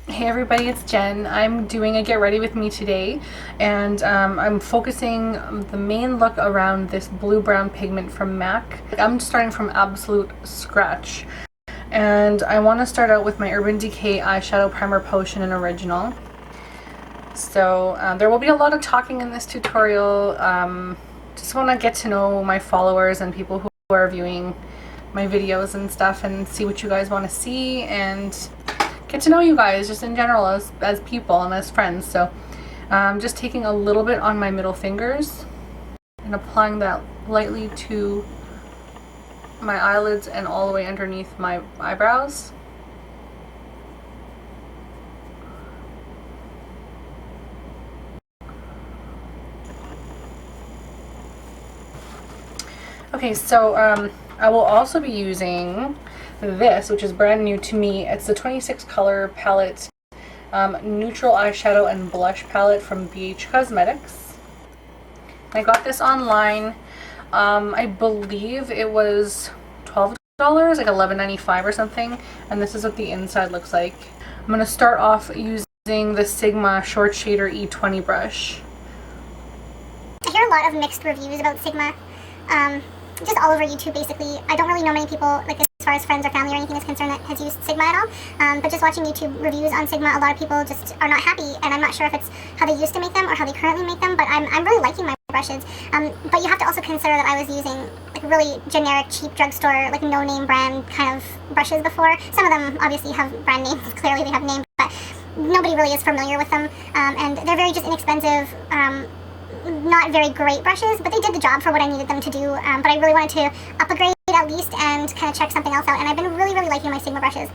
Hey everybody, it's Jen. I'm doing a get ready with me today, and I'm focusing the main look around this blue brown pigment from MAC. I'm starting from absolute scratch, and I want to start out with my Urban Decay eyeshadow primer potion in original. So there will be a lot of talking in this tutorial. Just want to get to know my followers and people who are viewing my videos and stuff, and see what you guys want to see, and get to know you guys just in general as people and as friends. So just taking a little bit on my middle fingers and applying that lightly to my eyelids and all the way underneath my eyebrows. Okay, so I will also be using this, which is brand new to me. It's the 26 color palette, neutral eyeshadow and blush palette from BH Cosmetics. I got this online. I believe it was $12, like $11.95 or something, and this is what the inside looks like. I'm going to start off using the Sigma Short Shader E20 brush. I hear a lot of mixed reviews about Sigma. Just all over YouTube, basically. I don't really know many people, like as far as friends or family or anything is concerned, that has used Sigma at all. But just watching YouTube reviews on Sigma, a lot of people just are not happy, and I'm not sure if it's how they used to make them or how they currently make them, but I'm really liking my brushes. But you have to also consider that I was using like really generic, cheap drugstore, like no-name brand kind of brushes before. Some of them obviously have brand names, clearly they have names, but nobody really is familiar with them, and they're very just inexpensive, not very great brushes, but they did the job for what I needed them to do. But I really wanted to up a grade at least and kind of check something else out, and I've been really liking my Sigma brushes.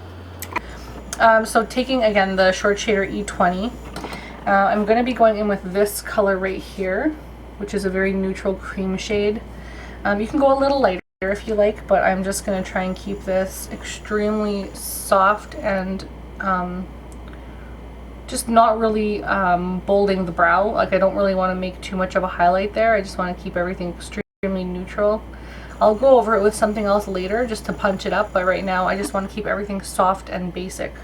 So taking again the Short Shader E20, I'm going to be going in with this color right here, which is a very neutral cream shade. You can go a little lighter if you like, but I'm just going to try and keep this extremely soft and just not really bolding the brow. Like, I don't really want to make too much of a highlight there. I just want to keep everything extremely neutral. I'll go over it with something else later just to punch it up, but right now I just want to keep everything soft and basic.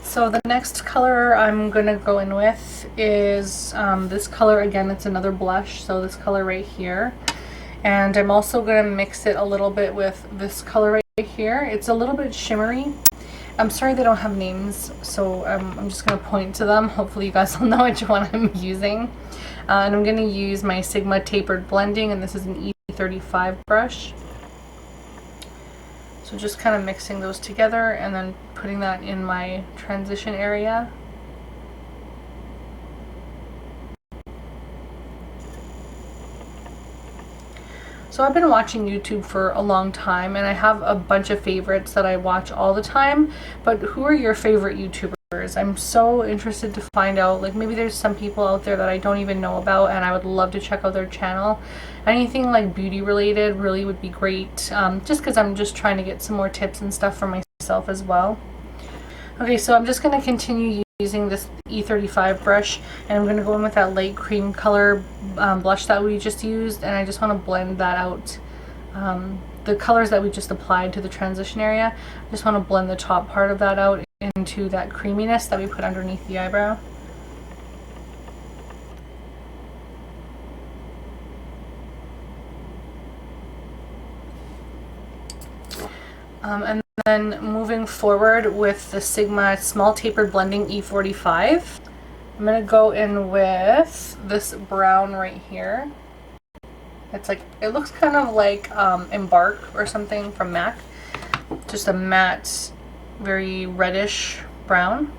So the next color I'm going to go in with is this color. Again, it's another blush, so this color right here. And I'm also going to mix it a little bit with this color right here. It's a little bit shimmery. I'm sorry they don't have names, so I'm just going to point to them. Hopefully you guys will know which one I'm using. And I'm going to use my Sigma Tapered Blending, and this is an E35 brush. So just kind of mixing those together and then putting that in my transition area. So I've been watching YouTube for a long time, and I have a bunch of favorites that I watch all the time, but who are your favorite YouTubers? I'm so interested to find out. Like, maybe there's some people out there that I don't even know about, and I would love to check out their channel. Anything like beauty related really would be great, just because I'm just trying to get some more tips and stuff for myself as well. Okay, so I'm just going to continue using this E35 brush, and I'm going to go in with that light cream color blush that we just used, and I just want to blend that out. The colors that we just applied to the transition area, I just want to blend the top part of that out into that creaminess that we put underneath the eyebrow. And then moving forward with the Sigma Small Tapered Blending E45, I'm going to go in with this brown right here. It's like, it looks kind of like Embark or something from MAC. Just a matte, very reddish brown.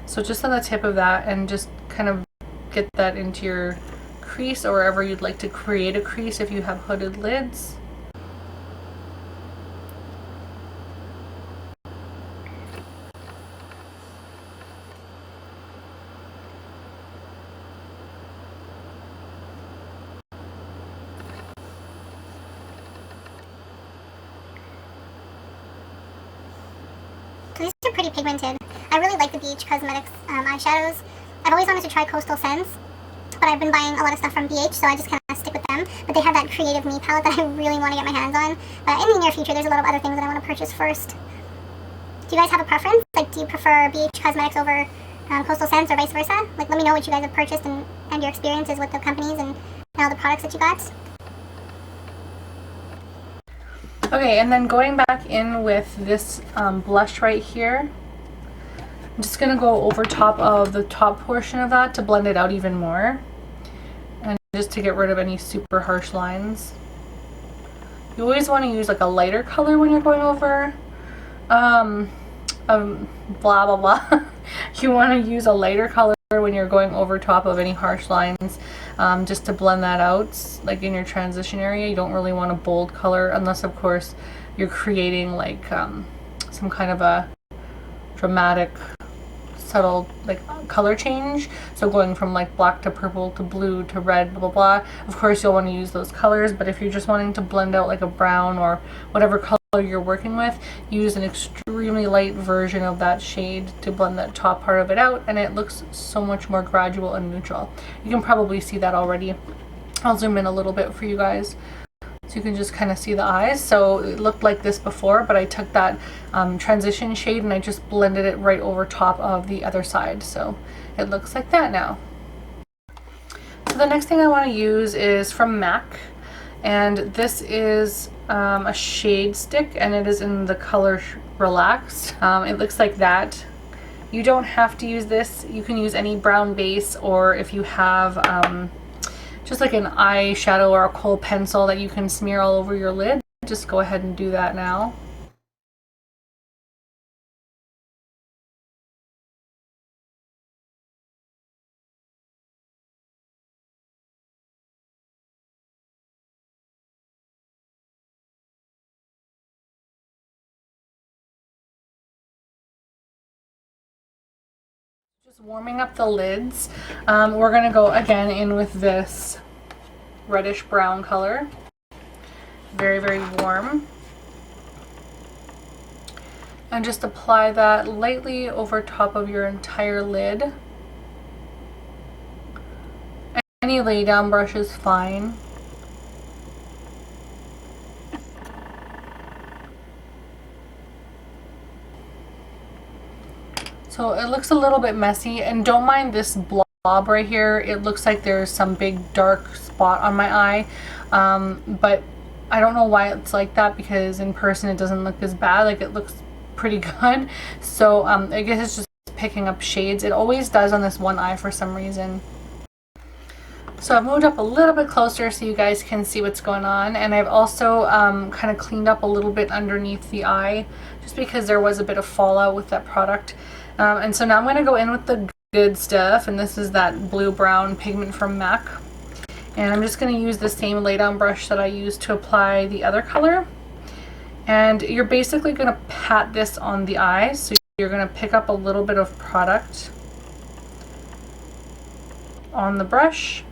So just on the tip of that, and just kind of get that into your crease or wherever you'd like to create a crease if you have hooded lids. So these are pretty pigmented. I really like the BH Cosmetics eyeshadows. I've always wanted to try Coastal Scents, but I've been buying a lot of stuff from BH, so I just kind of stick with them. But they have that Creative Me palette that I really want to get my hands on. But in the near future, there's a lot of other things that I want to purchase first. Do you guys have a preference? Like, do you prefer BH Cosmetics over Coastal Scents or vice versa? Like, let me know what you guys have purchased and your experiences with the companies and all the products that you got. Okay, and then going back in with this blush right here, I'm just going to go over top of the top portion of that to blend it out even more. And just to get rid of any super harsh lines. You always want to use like a lighter color when you're going over blah blah blah. You want to use a lighter color when you're going over top of any harsh lines, just to blend that out. Like in your transition area, you don't really want a bold color unless of course you're creating like some kind of a dramatic subtle like color change, so going from like black to purple to blue to red, blah blah blah. Of course you'll want to use those colors, but if you're just wanting to blend out like a brown or whatever color you're working with, use an extremely light version of that shade to blend that top part of it out, and it looks so much more gradual and neutral. You can probably see that already. I'll zoom in a little bit for you guys so you can just kind of see the eyes. So it looked like this before, but I took that transition shade and I just blended it right over top of the other side, so it looks like that now. So the next thing I want to use is from MAC, and this is a shade stick, and it is in the color Relaxed. It looks like that. You don't have to use this. You can use any brown base, or if you have just like an eyeshadow or a kohl pencil that you can smear all over your lid, just go ahead and do that now. Just warming up the lids. We're gonna go again in with this reddish brown color. Very, very warm. And just apply that lightly over top of your entire lid. Any lay down brush is fine. So it looks a little bit messy, and don't mind this blob right here. It looks like there's some big dark spot on my eye, but I don't know why it's like that, because in person it doesn't look as bad. Like, it looks pretty good. So I guess it's just picking up shades. It always does on this one eye for some reason. So I've moved up a little bit closer so you guys can see what's going on, and I've also kind of cleaned up a little bit underneath the eye, just because there was a bit of fallout with that product. And so now I'm going to go in with the good stuff, and this is that blue brown pigment from MAC. And I'm just going to use the same lay down brush that I used to apply the other color. And you're basically going to pat this on the eye, so you're going to pick up a little bit of product on the brush.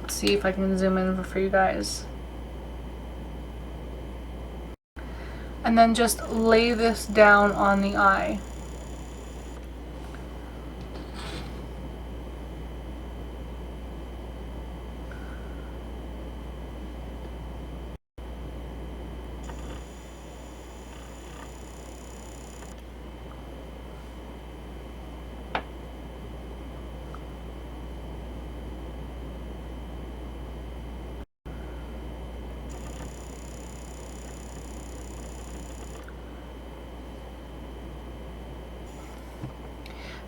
Let's see if I can zoom in for you guys. And then just lay this down on the eye.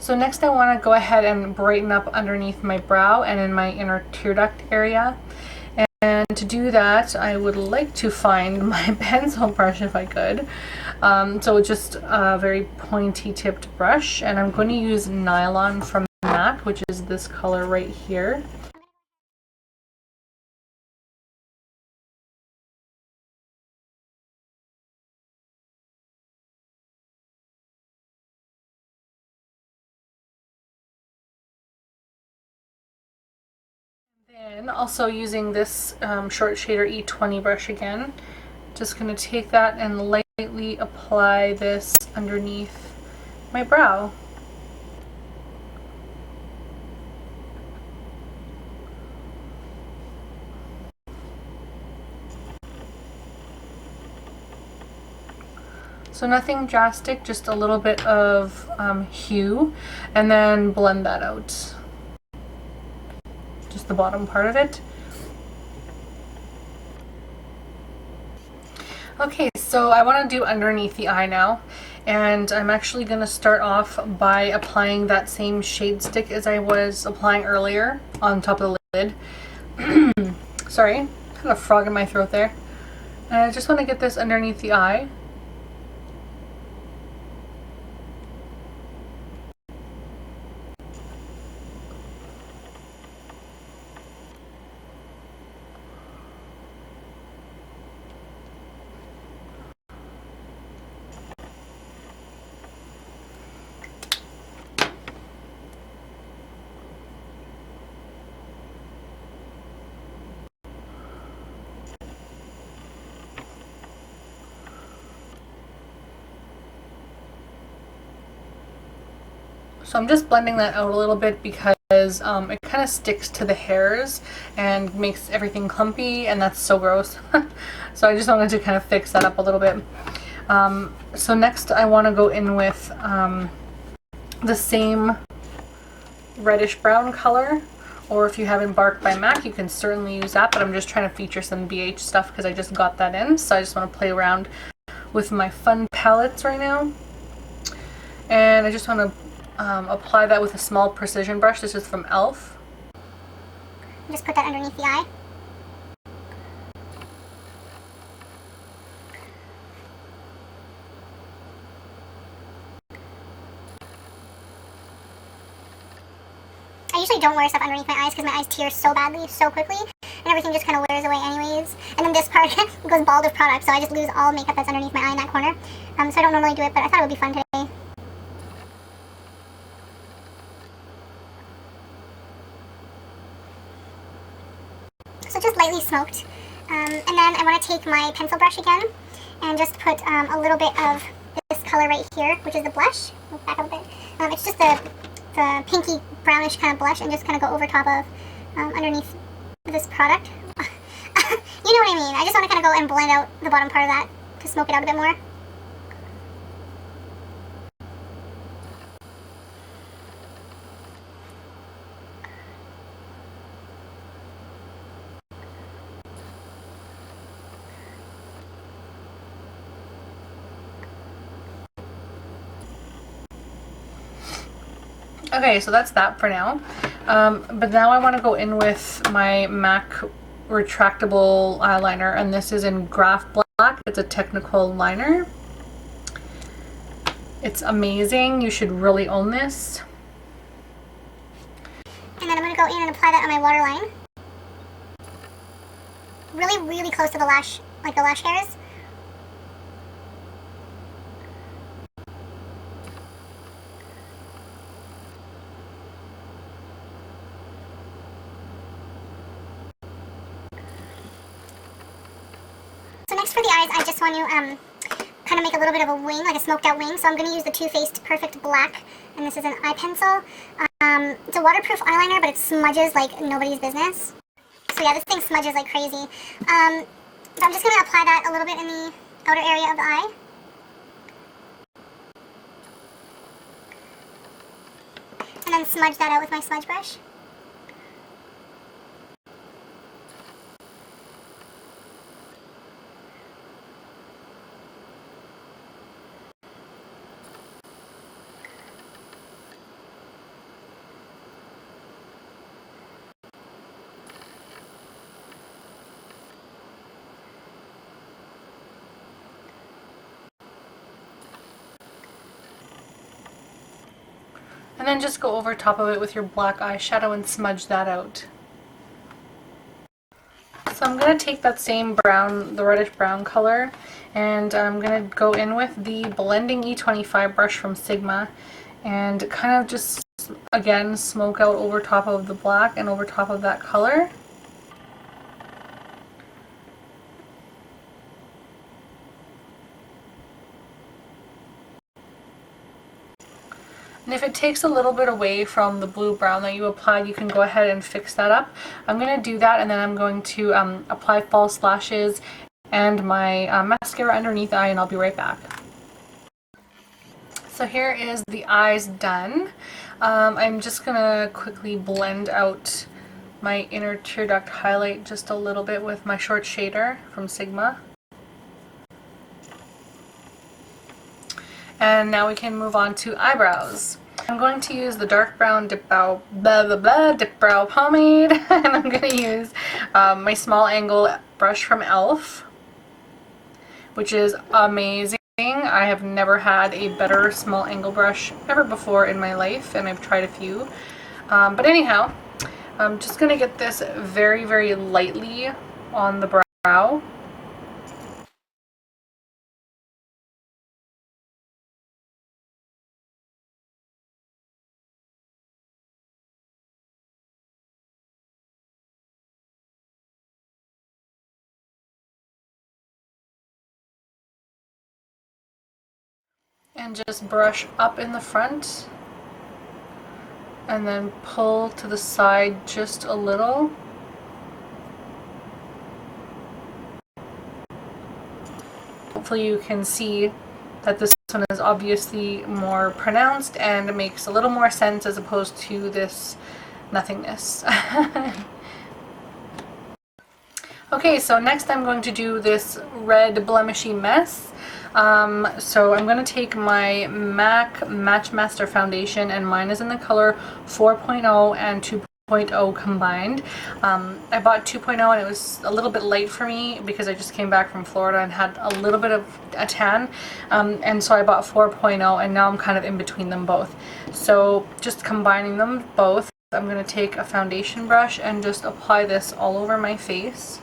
So next I want to go ahead and brighten up underneath my brow and in my inner tear duct area. And to do that, I would like to find my pencil brush if I could. So just a very pointy tipped brush, and I'm going to use Nylon from MAC, which is this color right here. Then also using this short shader E20 brush again, just going to take that and lightly apply this underneath my brow. So nothing drastic, just a little bit of hue, and then blend that out. Just the bottom part of it. Okay, so I want to do underneath the eye now, and I'm actually going to start off by applying that same shade stick as I was applying earlier on top of the lid. Sorry, kind of a frog in my throat there. And I just want to get this underneath the eye. So I'm just blending that out a little bit because it kind of sticks to the hairs and makes everything clumpy, and that's so gross. So I just wanted to kind of fix that up a little bit. So next I want to go in with the same reddish brown color, or if you have Embark by MAC, you can certainly use that, but I'm just trying to feature some BH stuff because I just got that in, so I just want to play around with my fun palettes right now. And I just want to apply that with a small precision brush. This is from e.l.f. Just put that underneath the eye. I usually don't wear stuff underneath my eyes because my eyes tear so badly, so quickly, and everything just kind of wears away anyways. And then this part goes bald with product, so I just lose all makeup that's underneath my eye in that corner. So I don't normally do it, but I thought it would be fun today. So just lightly smoked. And then I want to take my pencil brush again and just put a little bit of this color right here, which is the blush. Move back up a bit. It's just the pinky brownish kind of blush, and just kind of go over top of underneath this product. You know what I mean. I just want to kind of go and blend out the bottom part of that to smoke it out a bit more. Okay, so that's that for now. But now I want to go in with my MAC retractable eyeliner, and this is in Graph Black. It's a technical liner. It's amazing. You should really own this. And then I'm going to go in and apply that on my waterline. Really, really close to the lash, like the lash hairs. So next for the eyes, I just want to kind of make a little bit of a wing, like a smoked out wing. So I'm going to use the Too Faced Perfect Black, and this is an eye pencil. It's a waterproof eyeliner, but it smudges like nobody's business. So yeah, this thing smudges like crazy. So I'm just going to apply that a little bit in the outer area of the eye. And then smudge that out with my smudge brush. And then just go over top of it with your black eyeshadow and smudge that out. So I'm going to take that same brown, the reddish brown color, and I'm going to go in with the Blending E25 brush from Sigma and kind of just, again, smoke out over top of the black and over top of that color. And if it takes a little bit away from the blue brown that you applied, you can go ahead and fix that up. I'm going to do that, and then I'm going to apply false lashes and my mascara underneath the eye, and I'll be right back. So here is the eyes done. I'm just gonna quickly blend out my inner tear duct highlight just a little bit with my short shader from Sigma. And now we can move on to eyebrows. I'm going to use the dark brown dip brow pomade, and I'm going to use my small angle brush from e.l.f., which is amazing. I have never had a better small angle brush ever before in my life, and I've tried a few. But anyhow, I'm just going to get this very, very lightly on the brow. And just brush up in the front and then pull to the side just a little. Hopefully you can see that this one is obviously more pronounced and it makes a little more sense as opposed to this nothingness. Okay, so next I'm going to do this red blemishy mess. So I'm going to take my MAC Matchmaster foundation, and mine is in the color 4.0 and 2.0 combined. I bought 2.0 and it was a little bit late for me because I just came back from Florida and had a little bit of a tan, and so I bought 4.0, and now I'm kind of in between them both. So just combining them both, I'm going to take a foundation brush and just apply this all over my face.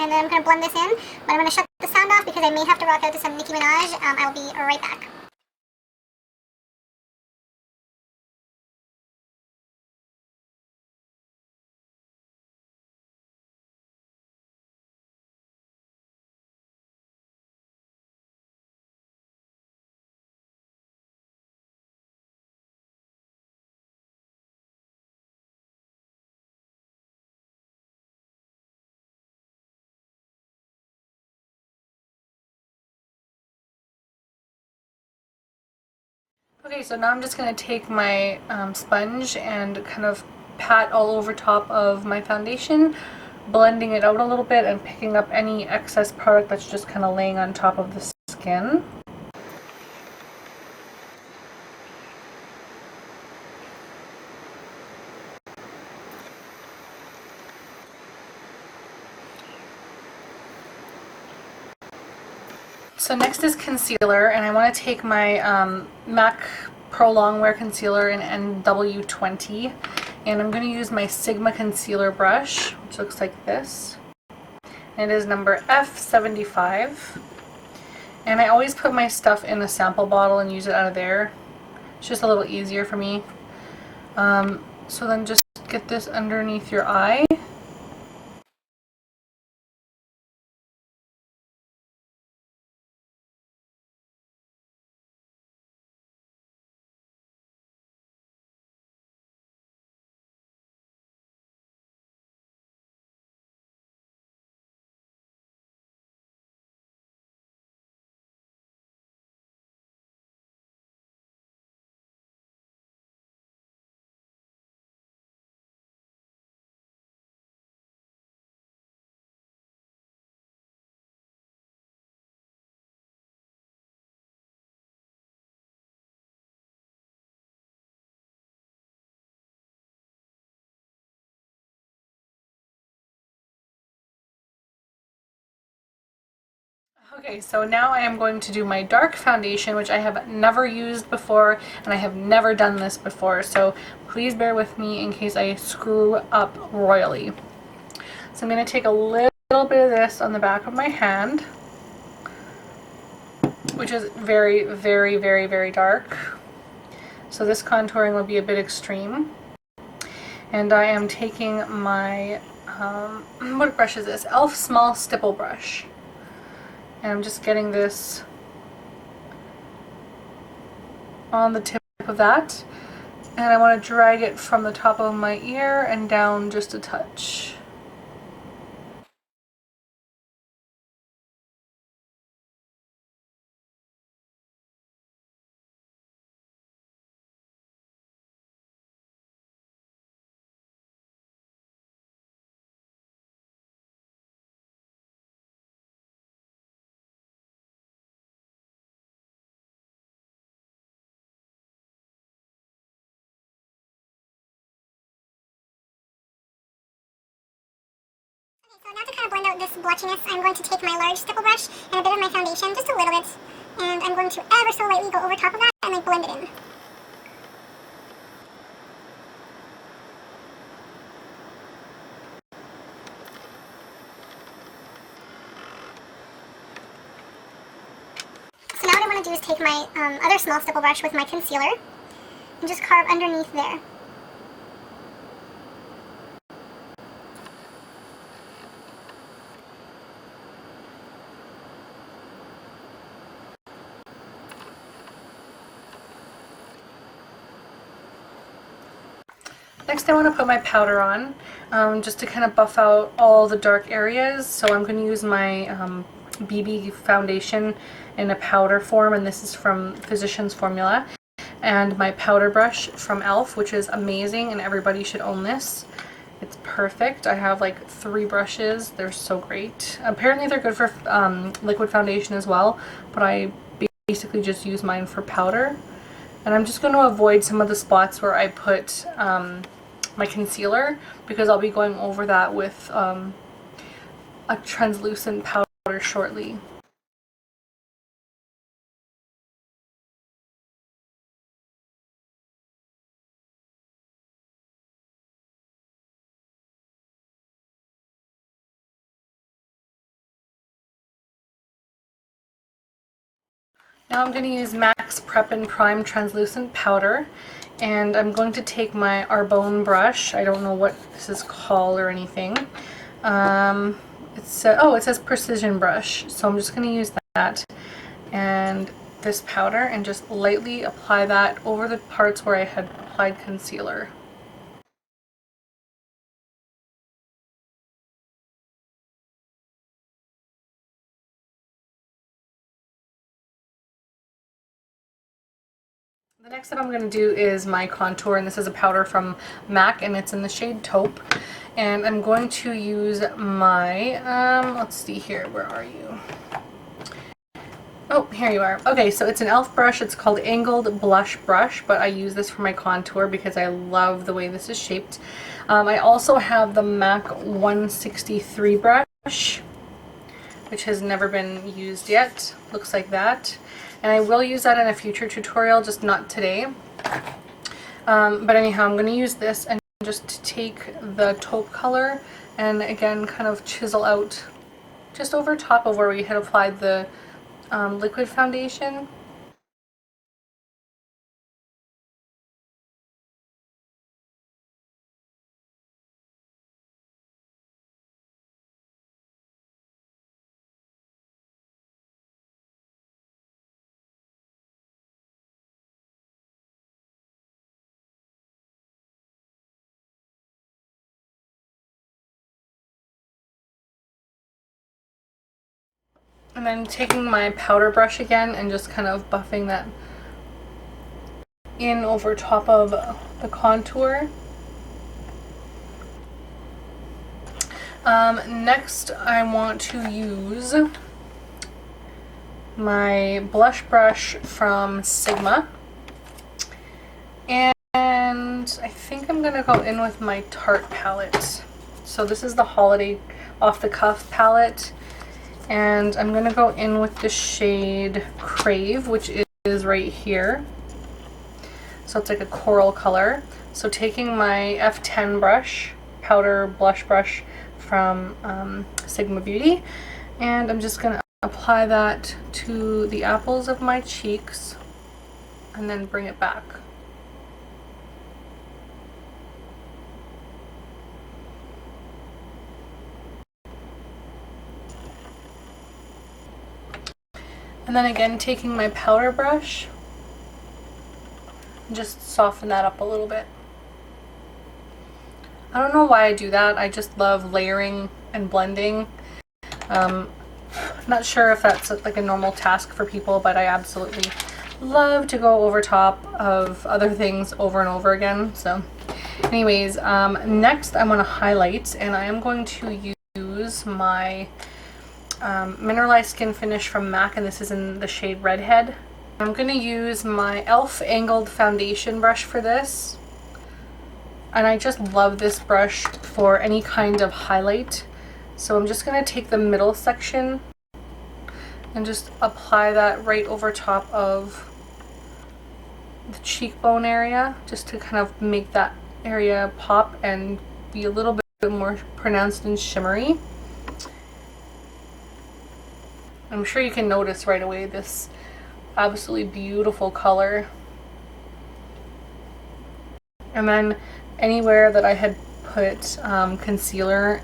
And then I'm going to blend this in, but I'm going to shut the sound off because I may have to rock out to some Nicki Minaj. I'll be right back. Okay, so now I'm just going to take my sponge and kind of pat all over top of my foundation, blending it out a little bit and picking up any excess product that's just kind of laying on top of the skin. So next is concealer, and I want to take my MAC Pro Longwear Concealer in NW20, and I'm going to use my Sigma concealer brush, which looks like this. And it is number F75. And I always put my stuff in a sample bottle and use it out of there. It's just a little easier for me. So then just get this underneath your eye. Okay, so now I am going to do my dark foundation, which I have never used before, and I have never done this before, so please bear with me in case I screw up royally. So I'm going to take a little bit of this on the back of my hand, which is very, very, very, very dark. So this contouring will be a bit extreme. And I am taking my, what brush is this? e.l.f. Small Stipple Brush. And I'm just getting this on the tip of that. And I want to drag it from the top of my ear and down just a touch. So now to kind of blend out this blotchiness, I'm going to take my large stipple brush and a bit of my foundation, just a little bit, and I'm going to ever so lightly go over top of that and like blend it in. So now what I want to do is take my other small stipple brush with my concealer and just carve underneath there. Next I want to put my powder on, just to kind of buff out all the dark areas. So I'm going to use my BB foundation in a powder form, and this is from Physicians Formula, and my powder brush from e.l.f., which is amazing and everybody should own this. It's perfect. I have like 3 brushes. They're so great. Apparently they're good for liquid foundation as well, but I basically just use mine for powder. And I'm just going to avoid some of the spots where I put my concealer, because I'll be going over that with a translucent powder shortly. Now I'm going to use MAC's Prep and Prime Translucent Powder, and I'm going to take my Arbonne brush. I don't know what this is called or anything. It says Precision Brush, so I'm just going to use that and this powder and just lightly apply that over the parts where I had applied concealer. The next that I'm going to do is my contour, and this is a powder from MAC and it's in the shade Taupe. And I'm going to use my, let's see here, where are you? Oh, here you are. Okay, so it's an e.l.f. brush. It's called Angled Blush Brush, but I use this for my contour because I love the way this is shaped. I also have the MAC 163 brush, which has never been used yet. Looks like that. And I will use that in a future tutorial, just not today. But anyhow, I'm going to use this and just take the taupe color and again kind of chisel out just over top of where we had applied the liquid foundation. And then taking my powder brush again and just kind of buffing that in over top of the contour. Next I want to use my blush brush from Sigma, and I think I'm gonna go in with my Tarte palette. So this is the Holiday Off the Cuff palette, and I'm gonna go in with the shade Crave, which is right here. So it's like a coral color. So taking my F10 brush, powder blush brush from Sigma Beauty, and I'm just gonna apply that to the apples of my cheeks and then bring it back. And then again, taking my powder brush, just soften that up a little bit. I don't know why I do that. I just love layering and blending. Not sure if that's like a normal task for people, but I absolutely love to go over top of other things over and over again. So anyways, next I want to highlight, and I am going to use my Mineralized Skin Finish from MAC, and this is in the shade Redhead. I'm going to use my e.l.f. Angled Foundation brush for this, and I just love this brush for any kind of highlight. So I'm just going to take the middle section and just apply that right over top of the cheekbone area, just to kind of make that area pop and be a little bit more pronounced and shimmery. I'm sure you can notice right away this absolutely beautiful color. And then anywhere that I had put concealer,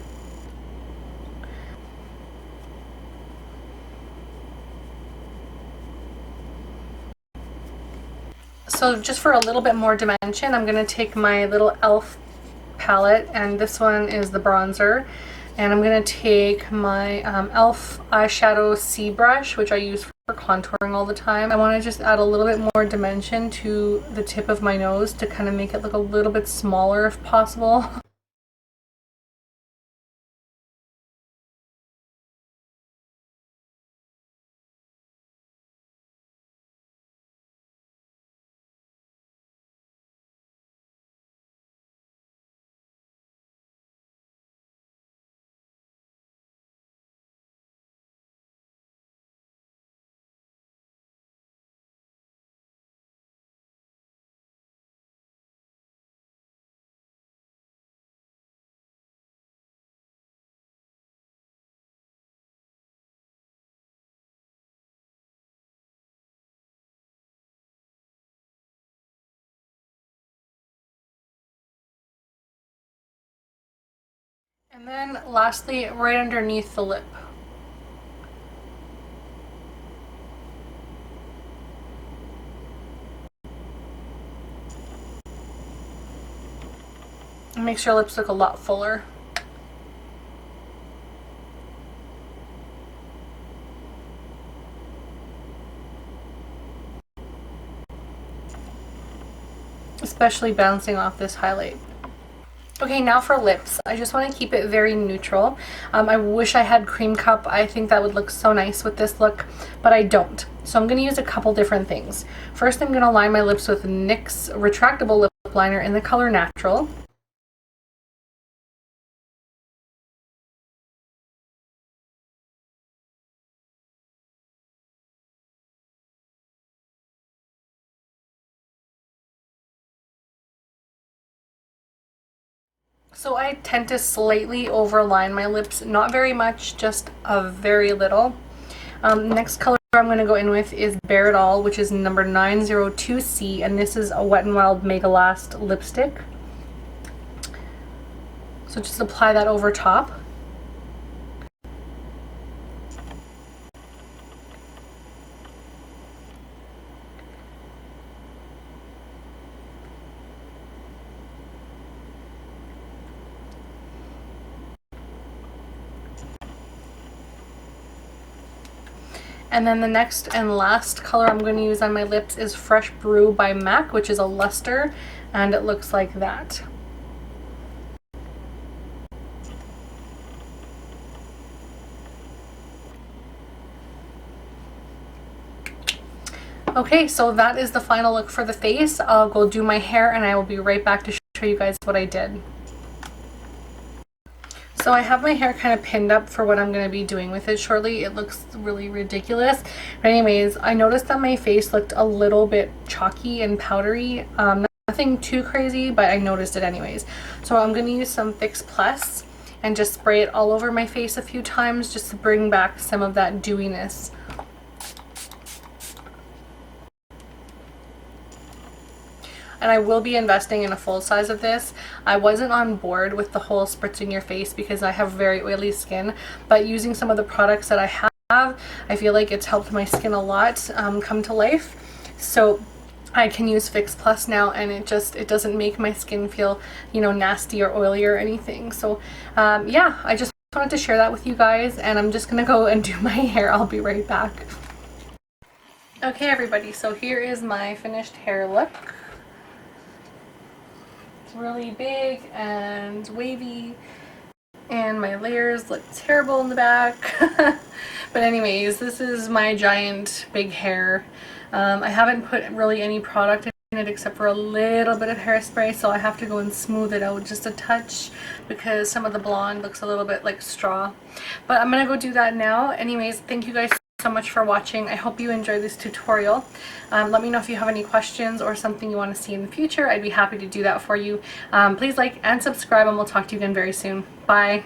so just for a little bit more dimension, I'm going to take my little e.l.f. palette, and this one is the bronzer, and I'm going to take my e.l.f. eyeshadow C brush, which I use for contouring all the time. I want to just add a little bit more dimension to the tip of my nose to kind of make it look a little bit smaller if possible. And then lastly, right underneath the lip. It makes your lips look a lot fuller. Especially bouncing off this highlight. Okay, now for lips. I just want to keep it very neutral. I wish I had cream cup. I think that would look so nice with this look, but I don't. So I'm going to use a couple different things. First, I'm going to line my lips with NYX retractable lip liner in the color Natural. So I tend to slightly overline my lips, not very much, just a very little. Next color I'm going to go in with is Bare It All, which is number 902C, and this is a Wet n Wild Mega Last lipstick. So just apply that over top. And then the next and last color I'm going to use on my lips is Fresh Brew by MAC, which is a luster, and it looks like that. Okay, so that is the final look for the face. I'll go do my hair and I will be right back to show you guys what I did. So I have my hair kind of pinned up for what I'm going to be doing with it shortly. It looks really ridiculous. But anyways, I noticed that my face looked a little bit chalky and powdery. Nothing too crazy, but I noticed it anyways. So I'm going to use some Fix Plus and just spray it all over my face a few times just to bring back some of that dewiness. And I will be investing in a full size of this. I wasn't on board with the whole spritzing your face because I have very oily skin, but using some of the products that I have, I feel like it's helped my skin a lot come to life. So I can use Fix Plus now, and it doesn't make my skin feel, you know, nasty or oily or anything. So yeah, I just wanted to share that with you guys, and I'm just gonna go and do my hair. I'll be right back. Okay everybody, so here is my finished hair look. Really big and wavy, and my layers look terrible in the back. But anyways, this is my giant big hair. I haven't put really any product it except for a little bit of hairspray, so I have to go and smooth it out just a touch because some of the blonde looks a little bit like straw. But I'm gonna go do that now. Anyways, thank you guys so much for watching. I hope you enjoyed this tutorial. Let me know if you have any questions or something you want to see in the future. I'd be happy to do that for you. Please like and subscribe, and we'll talk to you again very soon. Bye.